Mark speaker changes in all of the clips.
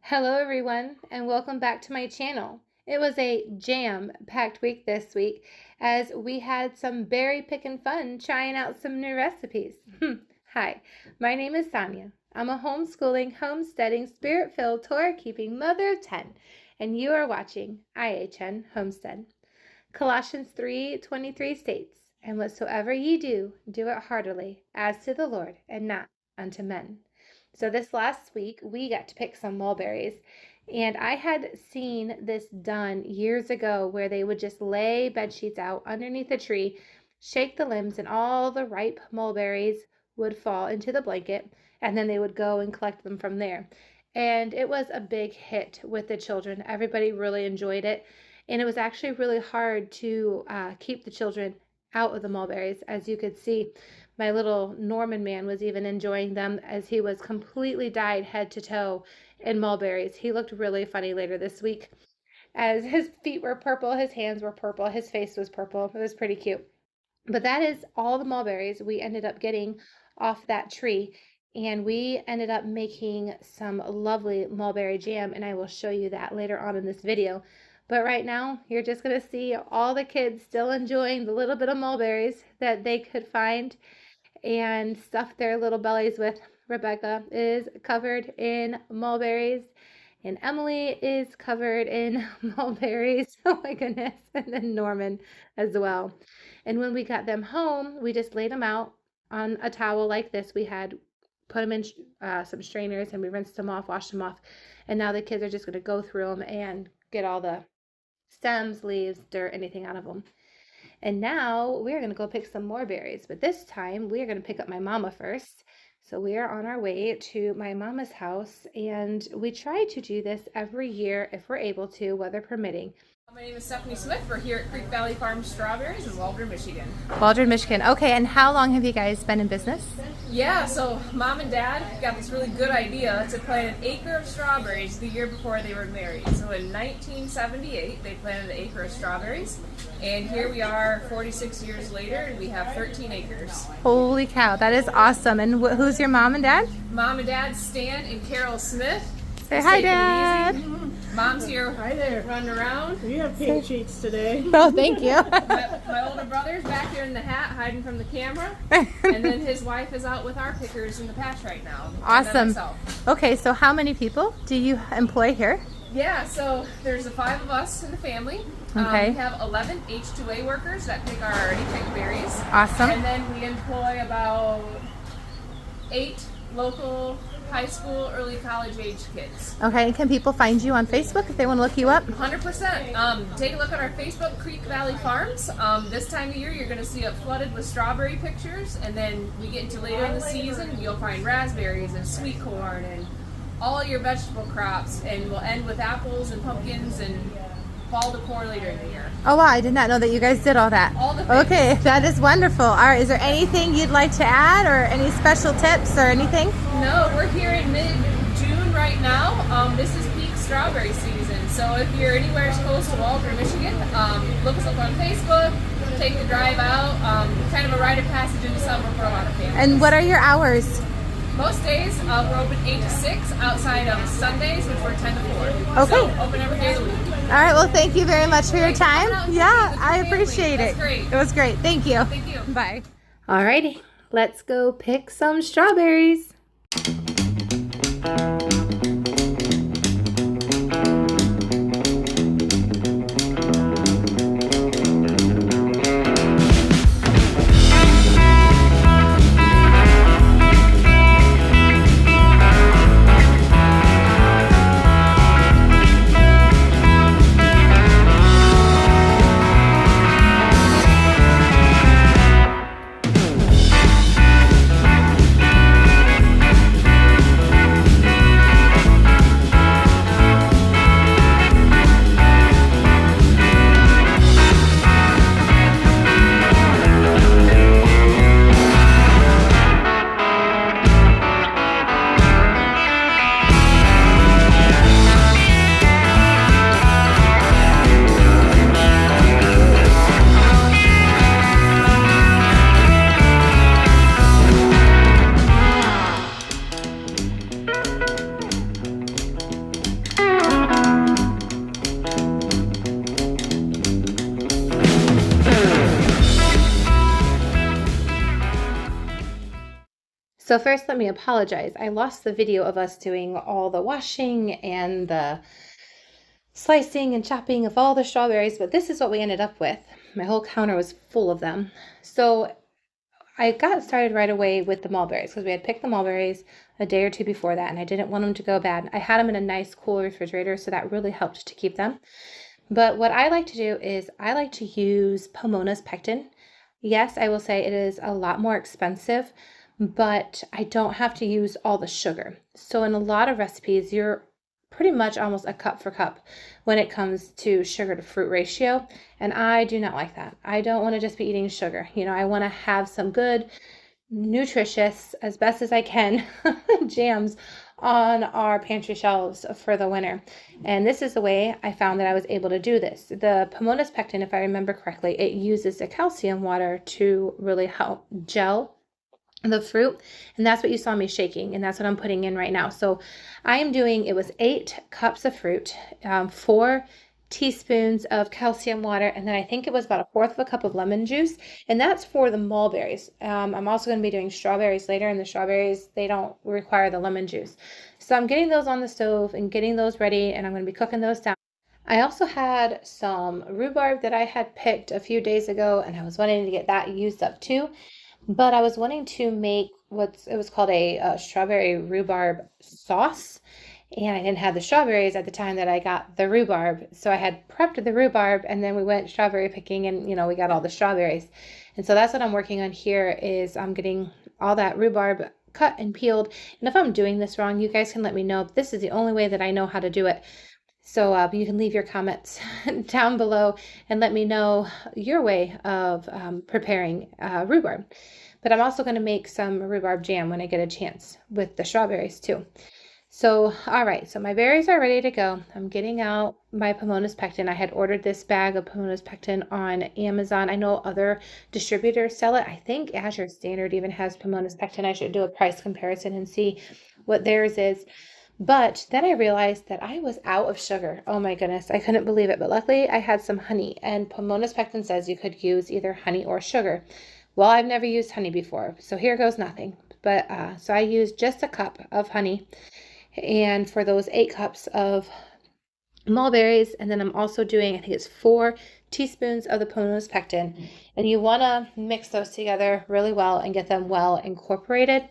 Speaker 1: Hello everyone and welcome back to my channel. It was a jam-packed week this week as we had some berry picking fun trying out some new recipes. Hi, my name is Sonia. I'm a homeschooling, homesteading, spirit-filled, Torah-keeping mother of 10 and you are watching IHN Homestead. Colossians 3:23 states, "And whatsoever ye do, do it heartily, as to the Lord and not unto men." So this last week, we got to pick some mulberries. And I had seen this done years ago where they would just lay bed sheets out underneath a tree, shake the limbs, and all the ripe mulberries would fall into the blanket. And then they would go and collect them from there. And it was a big hit with the children. Everybody really enjoyed it. And it was actually really hard to keep the children out of the mulberries, as you could see. My little Norman man was even enjoying them as he was completely dyed head to toe in mulberries. He looked really funny later this week as his feet were purple, his hands were purple, his face was purple. It was pretty cute. But that is all the mulberries we ended up getting off that tree. And we ended up making some lovely mulberry jam, and I will show you that later on in this video. But right now, you're just going to see all the kids still enjoying the little bit of mulberries that they could find and stuff their little bellies with. Rebecca is covered in mulberries, and Emily is covered in mulberries. Oh my goodness. And then Norman as well. And when we got them home, we just laid them out on a towel like this. We had put them in some strainers and we rinsed them off, washed them off. And now the kids are just going to go through them and get all the stems, leaves, dirt, anything out of them. And now we're going to go pick some more berries. But this time we're going to pick up my mama first. So we are on our way to my mama's house. And we try to do this every year if we're able to, weather permitting.
Speaker 2: My name is Stephanie Smith. We're here at Creek Valley Farm Strawberries in Waldron, Michigan.
Speaker 1: Waldron, Michigan. Okay, and how long have you guys been in business?
Speaker 2: Yeah, so Mom and Dad got this really good idea to plant an acre of strawberries the year before they were married. So in 1978, they planted an acre of strawberries. And here we are 46 years later, and we have 13 acres.
Speaker 1: Holy cow, that is awesome. And who's your mom and dad?
Speaker 2: Mom and Dad, Stan and Carol Smith.
Speaker 1: Say hi, Dad.
Speaker 2: Mom's here.
Speaker 3: Hi there.
Speaker 2: Running around.
Speaker 3: We have pink sheets today.
Speaker 1: Oh, thank you.
Speaker 2: My older brother's back here in the hat, hiding from the camera. And then his wife is out with our pickers in the patch right now.
Speaker 1: Awesome. Okay, so how many people do you employ here?
Speaker 2: Yeah, so there's the 5 of us in the family.
Speaker 1: Okay.
Speaker 2: We have 11 H2A workers that pick our already picked berries.
Speaker 1: Awesome.
Speaker 2: And then we employ about 8 local high school, early college age kids.
Speaker 1: Okay, and can people find you on Facebook if they want to look you up?
Speaker 2: 100%. Take a look at our Facebook, Creek Valley Farms. This time of year, you're going to see it flooded with strawberry pictures, and then we get into later in the season, you'll find raspberries and sweet corn and all your vegetable crops, and we'll end with apples and pumpkins and fall decor later in the year.
Speaker 1: Oh wow, I did not know that you guys did all that.
Speaker 2: All the things.
Speaker 1: Okay, that is wonderful. All right, is there anything you'd like to add or any special tips or anything?
Speaker 2: No, we're here in mid-June right now. This is peak strawberry season. So if you're anywhere close to Waldron, Michigan, look us up on Facebook, take the drive out. Kind of a rite of passage into summer for a lot of families.
Speaker 1: And what are your hours?
Speaker 2: Most days we're open 8 to 6 outside of Sundays, which we're 10 to 4.
Speaker 1: Okay.
Speaker 2: So open every day of the week.
Speaker 1: All right, well, thank you very much for your time. Yeah, I
Speaker 2: Family.
Speaker 1: appreciate it.
Speaker 2: That's great.
Speaker 1: It was great. Thank you.
Speaker 2: Thank you.
Speaker 1: Bye. All righty, let's go pick some strawberries. So first, let me apologize. I lost the video of us doing all the washing and the slicing and chopping of all the strawberries, but this is what we ended up with. My whole counter was full of them. So I got started right away with the mulberries because we had picked the mulberries a day or two before that, and I didn't want them to go bad. I had them in a nice cool refrigerator, so that really helped to keep them. But what I like to do is I like to use Pomona's pectin. Yes, I will say it is a lot more expensive, but I don't have to use all the sugar. So in a lot of recipes, you're pretty much almost a cup for cup when it comes to sugar to fruit ratio. And I do not like that. I don't want to just be eating sugar. I want to have some good, nutritious, as best as I can, jams on our pantry shelves for the winter. And this is the way I found that I was able to do this. The Pomona's pectin, if I remember correctly, it uses the calcium water to really help gel the fruit, and that's what you saw me shaking, and that's what I'm putting in right now. So I am doing, it was 8 cups of fruit, 4 teaspoons of calcium water, and then I think it was about 1/4 of a cup of lemon juice, and that's for the mulberries. I'm also going to be doing strawberries later, and the strawberries, they don't require the lemon juice. So I'm getting those on the stove and getting those ready, and I'm going to be cooking those down. I also had some rhubarb that I had picked a few days ago, and I was wanting to get that used up too. But I was wanting to make it was called a strawberry rhubarb sauce, and I didn't have the strawberries at the time that I got the rhubarb. So I had prepped the rhubarb, and then we went strawberry picking, and we got all the strawberries. And so that's what I'm working on here is I'm getting all that rhubarb cut and peeled. And if I'm doing this wrong, you guys can let me know. This is the only way that I know how to do it. So you can leave your comments down below and let me know your way of preparing rhubarb. But I'm also going to make some rhubarb jam when I get a chance with the strawberries too. So, all right, so my berries are ready to go. I'm getting out my Pomona's pectin. I had ordered this bag of Pomona's pectin on Amazon. I know other distributors sell it. I think Azure Standard even has Pomona's pectin. I should do a price comparison and see what theirs is. But then I realized that I was out of sugar. Oh my goodness, I couldn't believe it. But luckily I had some honey, and Pomona's pectin says you could use either honey or sugar. Well, I've never used honey before, so here goes nothing. But so I used just a cup of honey, and for those 8 cups of mulberries, and then I'm also doing, I think it's 4 teaspoons of the Pomona's pectin. And you want to mix those together really well and get them well incorporated.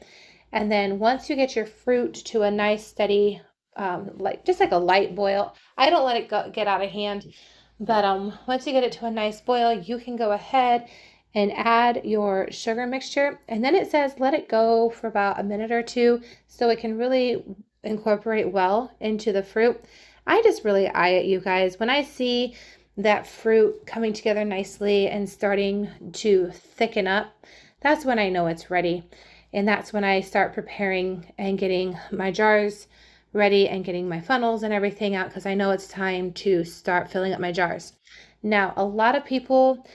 Speaker 1: And then once you get your fruit to a nice steady, just like a light boil, I don't let it get out of hand, but once you get it to a nice boil, you can go ahead and add your sugar mixture. And then it says let it go for about a minute or 2 so it can really incorporate well into the fruit. I just really eye it, you guys. When I see that fruit coming together nicely and starting to thicken up, that's when I know it's ready. And that's when I start preparing and getting my jars ready and getting my funnels and everything out, because I know it's time to start filling up my jars. Now, a lot of people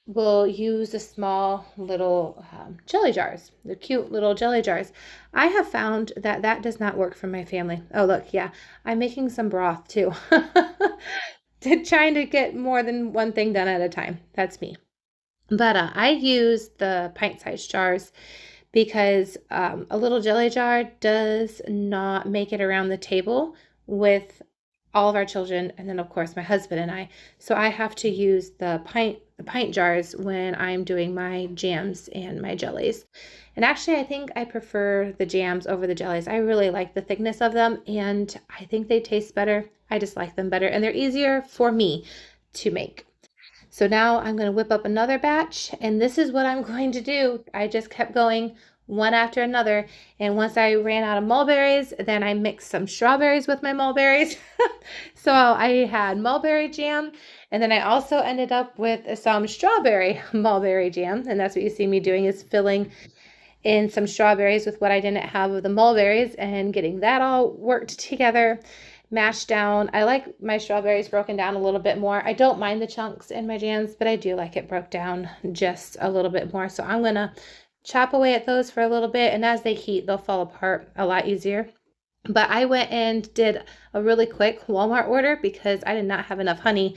Speaker 1: will use the small little jelly jars, the cute little jelly jars. I have found that that does not work for my family. Oh, look, yeah, I'm making some broth too. Trying to get more than one thing done at a time. That's me. But I use the pint-sized jars because a little jelly jar does not make it around the table with all of our children, and then of course my husband and I. So I have to use the pint jars when I'm doing my jams and my jellies. And actually, I think I prefer the jams over the jellies. I really like the thickness of them, and I think they taste better. I just like them better, and they're easier for me to make. So now I'm going to whip up another batch, and this is what I'm going to do. I just kept going one after another, and once I ran out of mulberries, then I mixed some strawberries with my mulberries. So I had mulberry jam, and then I also ended up with some strawberry mulberry jam, and that's what you see me doing, is filling in some strawberries with what I didn't have of the mulberries and getting that all worked together, mashed down. I like my strawberries broken down a little bit more. I don't mind the chunks in my jams, but I do like it broke down just a little bit more. So I'm going to chop away at those for a little bit, and as they heat, they'll fall apart a lot easier. But I went and did a really quick Walmart order because I did not have enough honey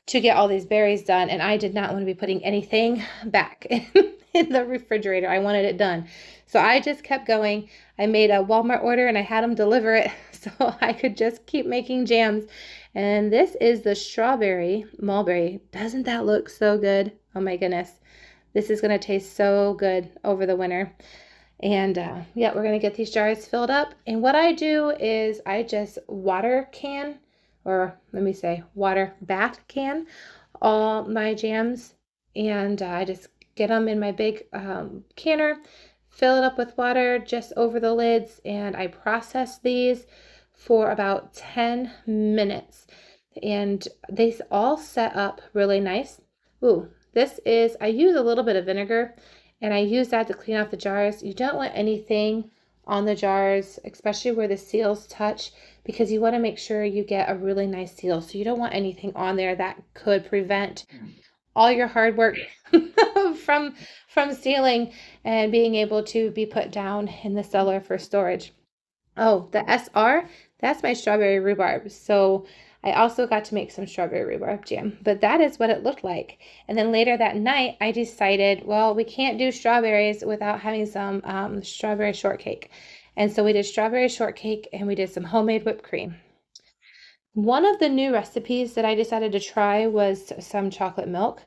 Speaker 1: to get all these berries done, and I did not want to be putting anything back in the refrigerator. I wanted it done. So I just kept going. I made a Walmart order and I had them deliver it so I could just keep making jams. And this is the strawberry mulberry. Doesn't that look so good? Oh my goodness. This is going to taste so good over the winter. And yeah, we're going to get these jars filled up. And what I do is I just water bath can all my jams. And I just get them in my big canner, fill it up with water just over the lids, and I process these for about 10 minutes. And they all set up really nice. Ooh, I use a little bit of vinegar, and I use that to clean off the jars. You don't want anything on the jars, especially where the seals touch, because you want to make sure you get a really nice seal. So you don't want anything on there that could prevent all your hard work from sealing and being able to be put down in the cellar for storage. Oh, the SR, that's my strawberry rhubarb. So I also got to make some strawberry rhubarb jam, but that is what it looked like. And then later that night, I decided, well, we can't do strawberries without having some strawberry shortcake. And so we did strawberry shortcake and we did some homemade whipped cream. One of the new recipes that I decided to try was some chocolate milk.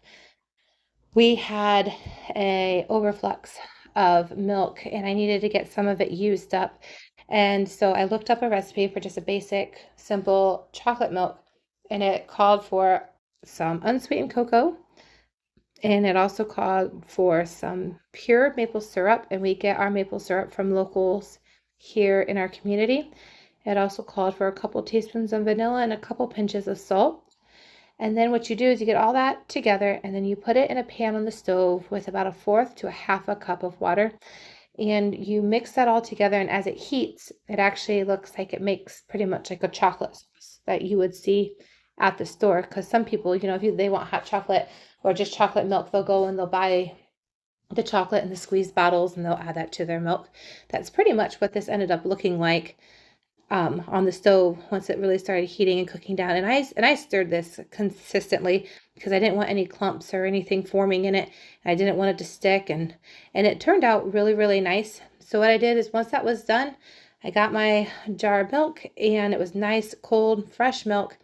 Speaker 1: We had a overflux of milk and I needed to get some of it used up. And so I looked up a recipe for just a basic, simple chocolate milk, and it called for some unsweetened cocoa, and it also called for some pure maple syrup, and we get our maple syrup from locals here in our community. It also called for a couple teaspoons of vanilla and a couple pinches of salt. And then what you do is you get all that together and then you put it in a pan on the stove with about 1/4 to 1/2 cup of water. And you mix that all together, and as it heats, it actually looks like it makes pretty much like a chocolate sauce that you would see at the store. Because some people, if they want hot chocolate or just chocolate milk, they'll go and they'll buy the chocolate in the squeezed bottles and they'll add that to their milk. That's pretty much what this ended up looking like on the stove once it really started heating and cooking down. And I stirred this consistently because I didn't want any clumps or anything forming in it. I didn't want it to stick, and it turned out really, really nice. So what I did is once that was done, I got my jar of milk, and it was nice, cold, fresh milk.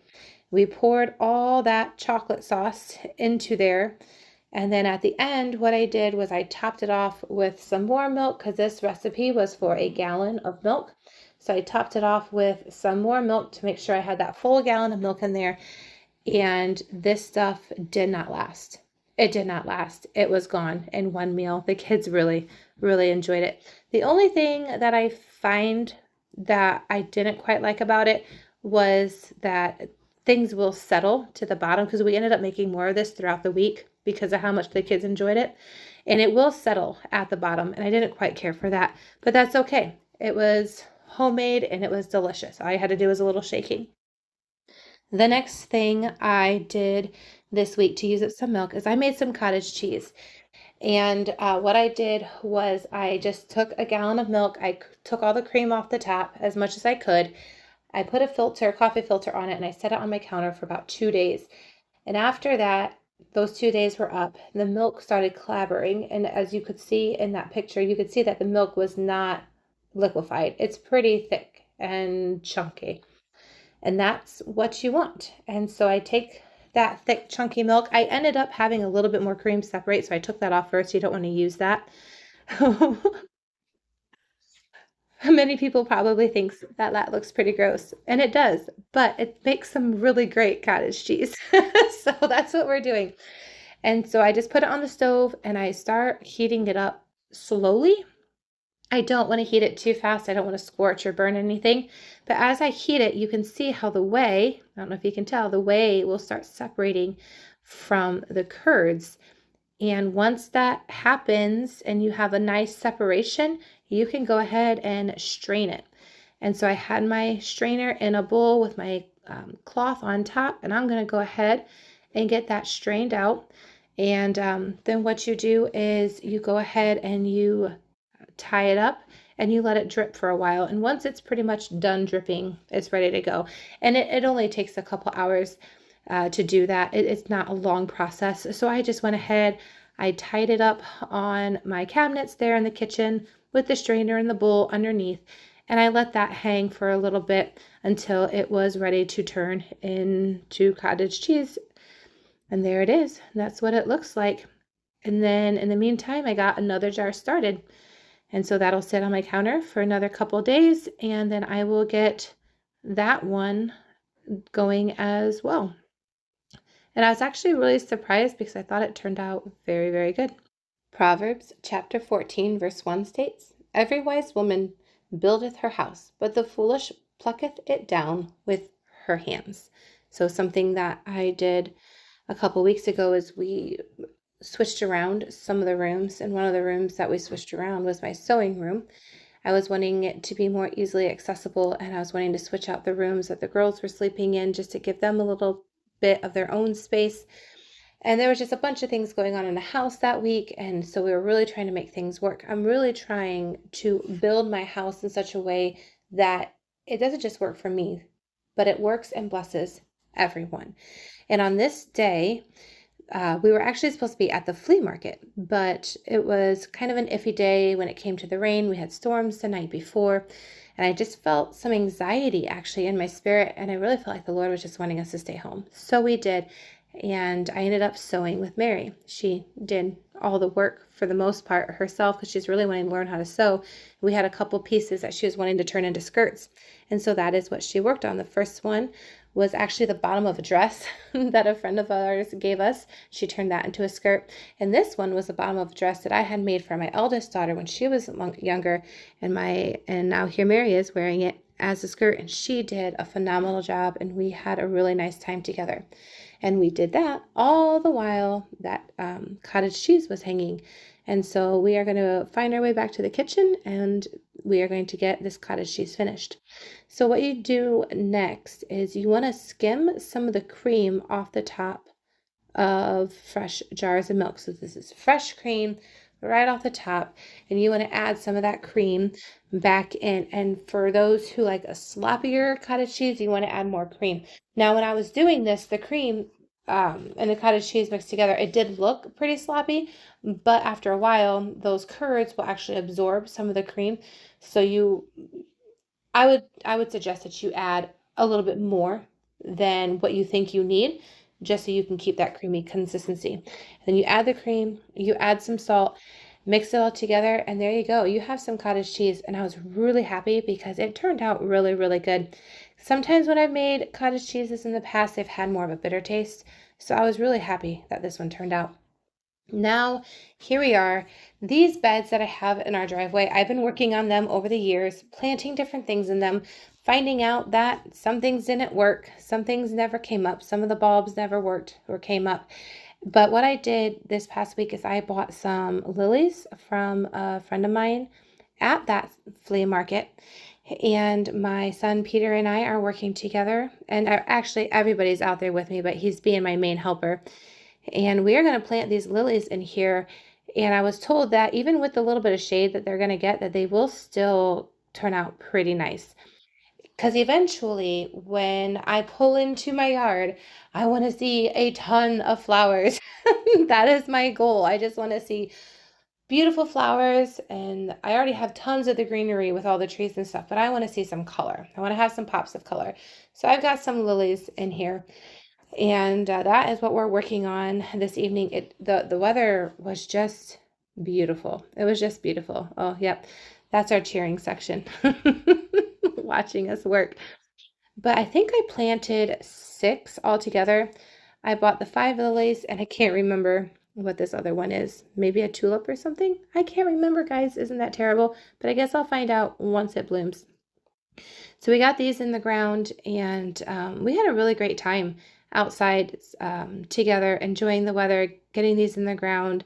Speaker 1: We poured all that chocolate sauce into there. And then at the end, what I did was I topped it off with some more milk because this recipe was for 1 gallon of milk. So I topped it off with some more milk to make sure I had that full gallon of milk in there. And this stuff did not last. It did not last. It was gone in one meal. The kids really, really enjoyed it. The only thing that I find that I didn't quite like about it was that things will settle to the bottom, because we ended up making more of this throughout the week because of how much the kids enjoyed it. And it will settle at the bottom. And I didn't quite care for that, but that's okay. It was homemade and it was delicious. All I had to do was a little shaking. The next thing I did this week to use up some milk is I made some cottage cheese. And what I did was I just took 1 gallon of milk. I took all the cream off the top as much as I could. I put a coffee filter on it, and I set it on my counter for about 2 days. And after that, those 2 days were up, the milk started clabbering. And as you could see in that picture, you could see that the milk was not liquefied. It's pretty thick and chunky, and that's what you want. And so I take that thick chunky milk. I ended up having a little bit more cream separate, so I took that off first. You don't want to use that. Many people probably think that looks pretty gross, and it does, but it makes some really great cottage cheese. So that's what we're doing. And so I just put it on the stove and I start heating it up slowly. I don't want to heat it too fast. I don't want to scorch or burn anything. But as I heat it, you can see how the whey, I don't know if you can tell, the whey will start separating from the curds. And once that happens and you have a nice separation, you can go ahead and strain it. And so I had my strainer in a bowl with my cloth on top, and I'm going to go ahead and get that strained out. And then what you do is you go ahead and you tie it up and you let it drip for a while. And once it's pretty much done dripping, it's ready to go. And it only takes a couple hours to do that. It's not a long process. So I just went ahead, I tied it up on my cabinets there in the kitchen with the strainer and the bowl underneath, and I let that hang for a little bit until it was ready to turn into cottage cheese. And there it is. That's what it looks like. And then in the meantime, I got another jar started. And so that'll sit on my counter for another couple days, and then I will get that one going as well. And I was actually really surprised because I thought it turned out very, very good. Proverbs chapter 14, verse 1 states, "Every wise woman buildeth her house, but the foolish plucketh it down with her hands." So something that I did a couple weeks ago is we switched around some of the rooms, and one of the rooms that we switched around was my sewing room. I was wanting it to be more easily accessible, and I was wanting to switch out the rooms that the girls were sleeping in just to give them a little bit of their own space. And there was just a bunch of things going on in the house that week, and so we were really trying to make things work. I'm really trying to build my house in such a way that it doesn't just work for me, but it works and blesses everyone. And on this day, we were actually supposed to be at the flea market, but it was kind of an iffy day when it came to the rain. We had storms the night before, and I just felt some anxiety actually in my spirit, and I really felt like the Lord was just wanting us to stay home. So we did, and I ended up sewing with Mary. She did all the work for the most part herself because she's really wanting to learn how to sew. We had a couple pieces that she was wanting to turn into skirts, and so that is what she worked on. The first one was actually the bottom of a dress that a friend of ours gave us. She turned that into a skirt. And this one was the bottom of a dress that I had made for my eldest daughter when she was younger. And now here Mary is wearing it as a skirt, and she did a phenomenal job, and we had a really nice time together. And we did that all the while that cottage cheese was hanging. And so we are going to find our way back to the kitchen, and we are going to get this cottage cheese finished. So what you do next is you want to skim some of the cream off the top of fresh jars of milk. So this is fresh cream right off the top, and you want to add some of that cream back in. And for those who like a sloppier cottage cheese, you want to add more cream. Now, when I was doing this, the cream and the cottage cheese mixed together, it did look pretty sloppy, but after a while, those curds will actually absorb some of the cream. So I would suggest that you add a little bit more than what you think you need, just so you can keep that creamy consistency. Then you add the cream, you add some salt, mix it all together, and there you go. You have some cottage cheese, and I was really happy because it turned out really, really good. Sometimes when I've made cottage cheeses in the past, they've had more of a bitter taste, so I was really happy that this one turned out. Now, here we are. These beds that I have in our driveway, I've been working on them over the years, planting different things in them, finding out that some things didn't work, some things never came up, some of the bulbs never worked or came up. But what I did this past week is I bought some lilies from a friend of mine at that flea market. And my son Peter and I are working together. And actually, everybody's out there with me, but he's being my main helper. And we are going to plant these lilies in here. And I was told that even with the little bit of shade that they're going to get, that they will still turn out pretty nice. Because eventually, when I pull into my yard, I want to see a ton of flowers. That is my goal. I just want to see beautiful flowers, and I already have tons of the greenery with all the trees and stuff, but I want to see some color. I want to have some pops of color. So I've got some lilies in here, and that is what we're working on this evening. The weather was just beautiful. It was just beautiful. Oh, yep. That's our cheering section. Watching us work. But I think I planted 6 altogether. I bought the 5 lilies, and I can't remember what this other one is. Maybe a tulip or something? I can't remember, guys. Isn't that terrible? But I guess I'll find out once it blooms. So we got these in the ground, and we had a really great time outside together, enjoying the weather, getting these in the ground.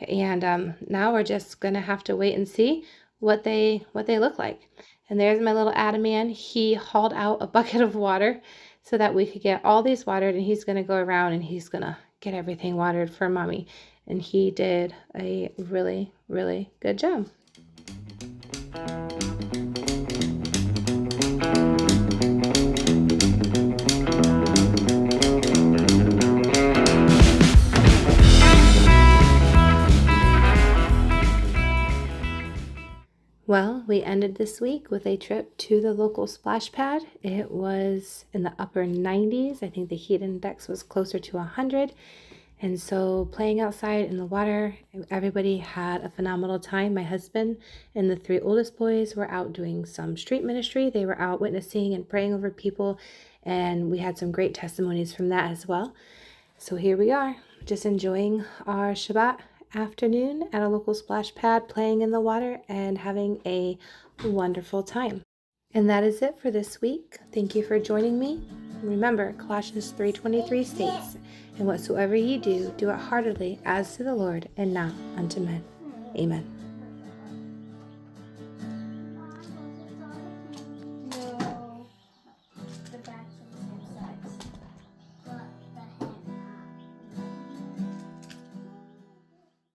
Speaker 1: And now we're just going to have to wait and see what they look like. And there's my little Adaman. He hauled out a bucket of water so that we could get all these watered, and he's going to go around and he's going to get everything watered for Mommy. And he did a really, really good job. We ended this week with a trip to the local splash pad. It was in the upper 90s. I think the heat index was closer to 100. And so playing outside in the water, everybody had a phenomenal time. My husband and the 3 oldest boys were out doing some street ministry. They were out witnessing and praying over people, and we had some great testimonies from that as well. So here we are, just enjoying our Shabbat afternoon at a local splash pad, playing in the water and having a wonderful time. And that is it for this week. Thank you for joining me. Remember, Colossians 3:23 states, "And whatsoever ye do, do it heartily as to the Lord and not unto men." Amen.